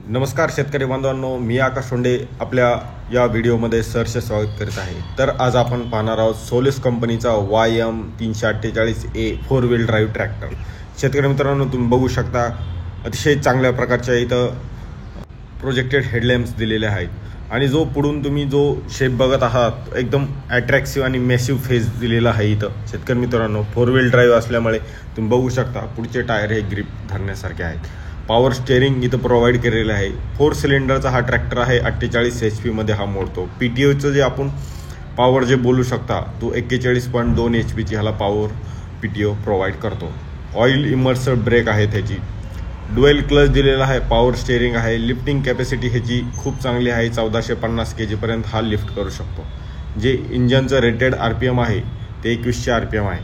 नमस्कार शेतकरी बांधवांनो, मी आकाश सोंडे आपल्या या व्हिडिओमध्ये सहर्ष स्वागत करीत आहे। तर आज आपण पाहणार आहोत सोलिस कंपनीचा YM348A 4 व्हील ड्राईव्ह ट्रॅक्टर। शेतकरी मित्रांनो, तुम्ही बघू शकता अतिशय चांगल्या प्रकारच्या इथं प्रोजेक्टेड हेडलॅम्प्स दिलेले आहेत आणि जो पुढून तुम्ही जो शेप बघत आहात एकदम अट्रॅक्टिव्ह आणि मॅसिव्ह फेस दिलेला आहे। इथं शेतकरी मित्रांनो 4 व्हील ड्राईव्ह असल्यामुळे तुम्ही बघू शकता पुढचे टायर हे ग्रिप धरण्यासारखे आहेत। पॉवर स्टेअरिंग इथं प्रोव्हाइड केलेलं आहे। 4 सिलेंडरचा हा ट्रॅक्टर आहे। 48 HP मध्ये हा मोडतो। PTOचं जे आपण पॉवर जे बोलू शकता तो 41.2 HP ची ह्याला पॉवर PTO प्रोव्हाइड करतो। ऑइल इमर्सड ब्रेक आहे त्याची। ड्युअल क्लच दिलेला आहे। पॉवर स्टेअरिंग आहे। लिफ्टिंग कॅपॅसिटी ह्याची खूप चांगली आहे। 1450 kg पर्यंत हा लिफ्ट करू शकतो। जे इंजनचं रेटेड RPM आहे ते 2100 RPM आहे।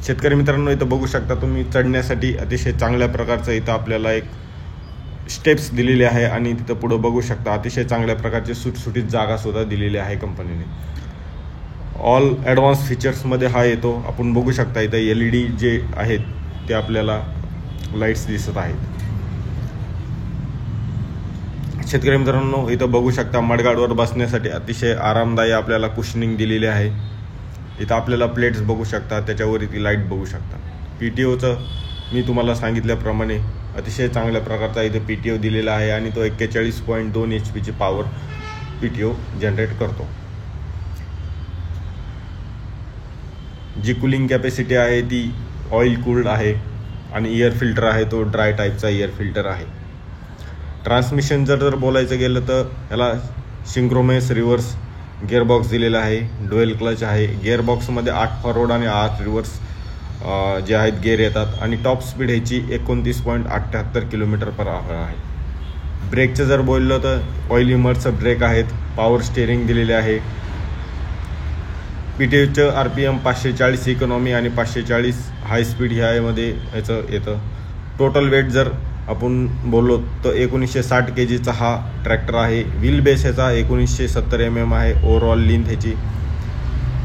शेतकरी मित्रांनो, इथं बघू शकता तुम्ही चढण्यासाठी अतिशय चांगल्या प्रकारचं इथं आपल्याला एक स्टेप्स दिलेले आहे आणि तिथं पुढे बघू शकता अतिशय चांगल्या प्रकारचे सुटसुटीत जागा सुद्धा दिलेली आहे कंपनीने। ऑल ॲडव्हान्स फीचर्समध्ये हा येतो। आपण बघू शकता इथं LED जे आहेत ते आपल्याला लाईट्स दिसत आहेत। शेतकरी मित्रांनो, इथं बघू शकता मडगाडवर बसण्यासाठी अतिशय आरामदायी आपल्याला कुशनिंग दिलेली आहे। इथं आपल्याला प्लेट्स बघू शकता, त्याच्यावर ती लाईट बघू शकता। PTOचं मी तुम्हाला सांगितल्याप्रमाणे अतिशय चांगल्या प्रकारचा इथे PTO दिलेला आहे आणि तो 41.2 HP ची पॉवर PTO जनरेट करतो। जी कूलिंग कॅपॅसिटी आहे ती ऑइल कूल्ड आहे आणि एअर फिल्टर आहे तो ड्राय टाईपचा एअर फिल्टर आहे। ट्रान्समिशन जर बोलायचं गेलं तर याला सिंक्रोनस रिव्हर्स गिअरबॉक्स दिलेला आहे। ड्युअल क्लच आहे। गिअरबॉक्समध्ये 8 फॉरवर्ड आणि 8 रिव्हर्स जे आहेत गिअर येतात आणि टॉप स्पीड ह्याची 29.78 km/h आहे। ब्रेकचं जर बोललं तर ऑइल इमर्सड ब्रेक आहेत। पॉवर स्टेअरिंग दिलेले आहे। PTOचं RPM 540 इकॉनॉमी आणि 540 हाय स्पीड ह्यामध्ये ह्याचं येतं। टोटल वेट जर आपण बोललो तर 1960 kgचा हा ट्रॅक्टर आहे। व्हील बेस ह्याचा 1970 mm आहे। ओव्हरऑल लेंथ ह्याची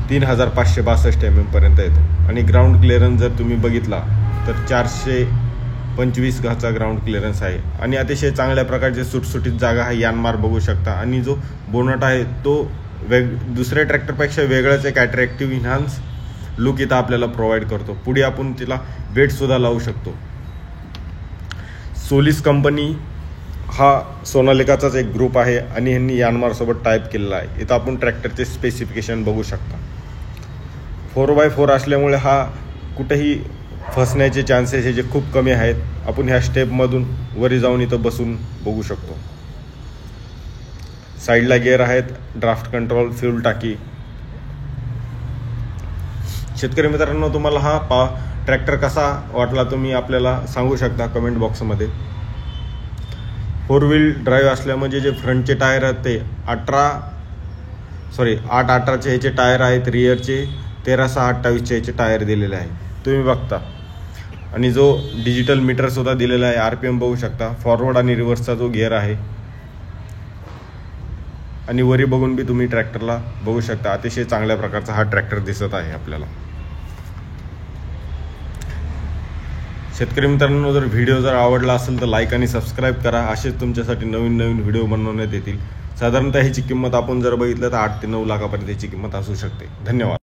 3562 mm पर्यंत येतो आणि ग्राउंड क्लिअरन्स जर तुम्ही बघितला तर 425 चा ग्राउंड क्लिअरन्स आहे आणि अतिशय चांगल्या प्रकारचे सुटसुटीत जागा आहे। यानमार बघू शकता आणि जो बोनट आहे तो दुसऱ्या ट्रॅक्टरपेक्षा वेगळाच एक अट्रॅक्टिव्ह इन्हान्स लुक इथं आपल्याला प्रोव्हाइड करतो। पुढे आपण तिला वेट सुद्धा लावू शकतो। सोलिस कंपनी हा सोनालिकाचाच एक ग्रुप आहे आणि ह्यांनी यानमारसोबत टाईप केलेला आहे। इथं आपण ट्रॅक्टरचे स्पेसिफिकेशन बघू शकता। 4x4 असल्यामुळे हा कुठेही फसण्याचे चान्सेस हे जे खूप कमी आहेत। आपण ह्या स्टेपमधून वरी जाऊन इथं बसून बघू शकतो। साईडला गिअर आहेत, ड्राफ्ट कंट्रोल, फ्यूल टाकी। शेतकरी मित्रांनो, तुम्हाला हा ट्रॅक्टर कसा वाटला तुम्ही आपल्याला सांगू शकता कमेंट बॉक्समध्ये। 4 व्हील ड्राईव्ह असल्या म्हणजे जे फ्रंटचे टायर आहेत ते 8/18चे ह्याचे टायर आहेत। रिअरचे 13/6/28चे ह्याचे टायर दिलेले आहे तुम्ही बघता आणि जो डिजिटल मीटर सुद्धा दिलेला आहे। RPM बघू शकता। फॉरवर्ड आणि रिव्हर्सचा जो गिअर आहे आणि वरी बघून बी तुम्ही ट्रॅक्टरला बघू शकता। अतिशय चांगल्या प्रकारचा हा ट्रॅक्टर दिसत आहे आपल्याला। शेतकरी मित्रांनो, जर व्हिडिओ जर आवडला असेल तर लाईक आणि सबस्क्राईब करा। असेच तुमच्यासाठी नवीन नवीन व्हिडिओ बनवण्यात येतील। साधारणतः ह्याची किंमत आपण जर बघितलं तर 8 ते 9 लाखापर्यंत ह्याची किंमत असू शकते। धन्यवाद।